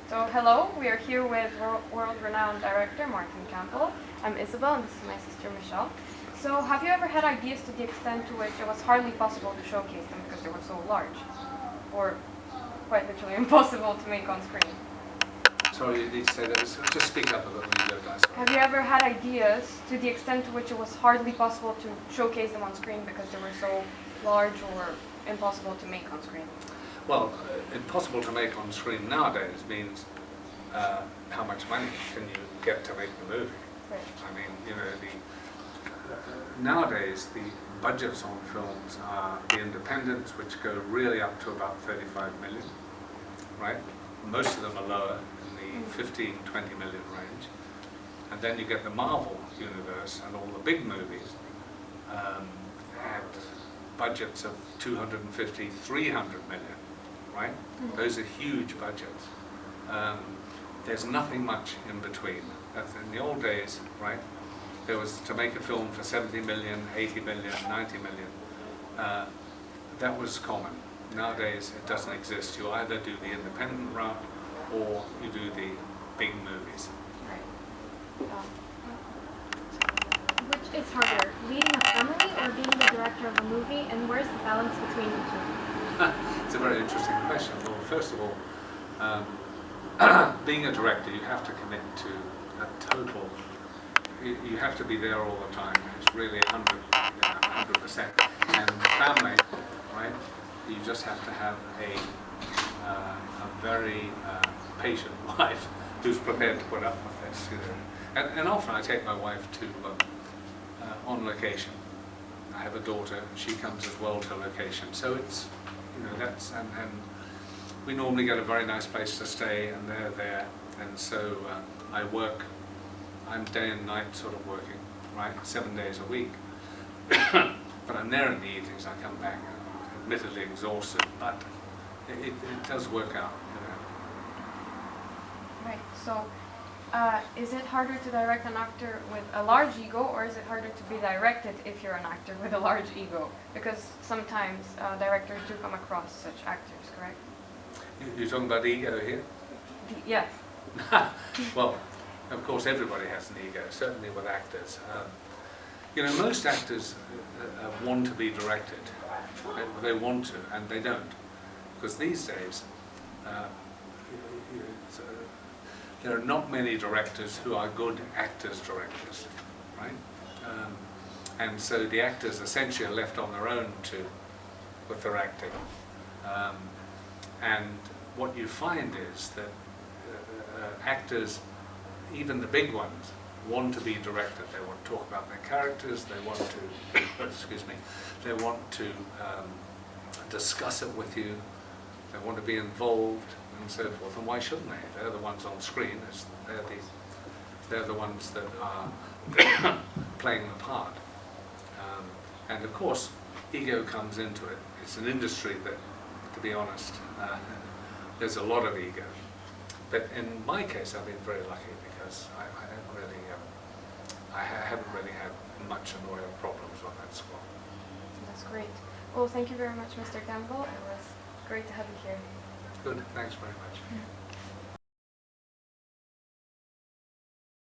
So hello, we are here with world-renowned director Martin Campbell. I'm Isabel and this is my sister Michelle. So have you ever had ideas to the extent to which it was hardly possible to showcase them because they were so large? Or quite literally impossible to make on screen? Sorry, you need to say that. Just speak up a little bit, guys. Have you ever had ideas to the extent to which it was hardly possible to showcase them on screen because they were so large or impossible to make on screen? Well, impossible to make on screen nowadays means how much money can you get to make the movie? Right. I mean, you know, nowadays the budgets on films are the independents, which go really up to about 35 million, right? Most of them are lower, in the 15, 20 million range. And then you get the Marvel universe and all the big movies at budgets of 250, 300 million, right? Those are huge budgets. There's nothing much in between. In the old days, right, there was to make a film for 70 million, 80 million, 90 million. That was common. Nowadays, it doesn't exist. You either do the independent route or you do the big movies. Right. Which is harder, leading a family or being the director of a movie, and where's the balance between the two? It's a very interesting question. Well, first of all, being a director, you have to commit to a total. You have to be there all the time. It's really 100%. And family, right? You just have to have a very patient wife who's prepared to put up with this. You know. And often I take my wife to on location. I have a daughter; she comes as well to location. So it's, you know, that's and we normally get a very nice place to stay, and they're there. And so I work. I'm day and night sort of working, right? 7 days a week. But I'm there in the evenings. I come back, admittedly exhausted, but it does work out, you know. Right. So, is it harder to direct an actor with a large ego, or is it harder to be directed if you're an actor with a large ego? Because sometimes directors do come across such actors, correct? You're talking about ego here? Yeah. Well, of course, everybody has an ego, certainly with actors. You know, most actors want to be directed. They want to, and they don't. Because these days, there are not many directors who are good actors-directors, right? And so the actors essentially are left on their own with their acting. And what you find is that actors, even the big ones, want to be directed. They want to talk about their characters. They want to, excuse me, they want to discuss it with you. They want to be involved and so forth. And why shouldn't they? They're the ones on screen. They're the ones that are playing the part. And of course, ego comes into it. It's an industry that, to be honest, there's a lot of ego. But in my case, I've been very lucky because I haven't really had much in the way of problems on that score. That's great. Well, thank you very much, Mr. Campbell. It was great to have you here. Good. Thanks very much.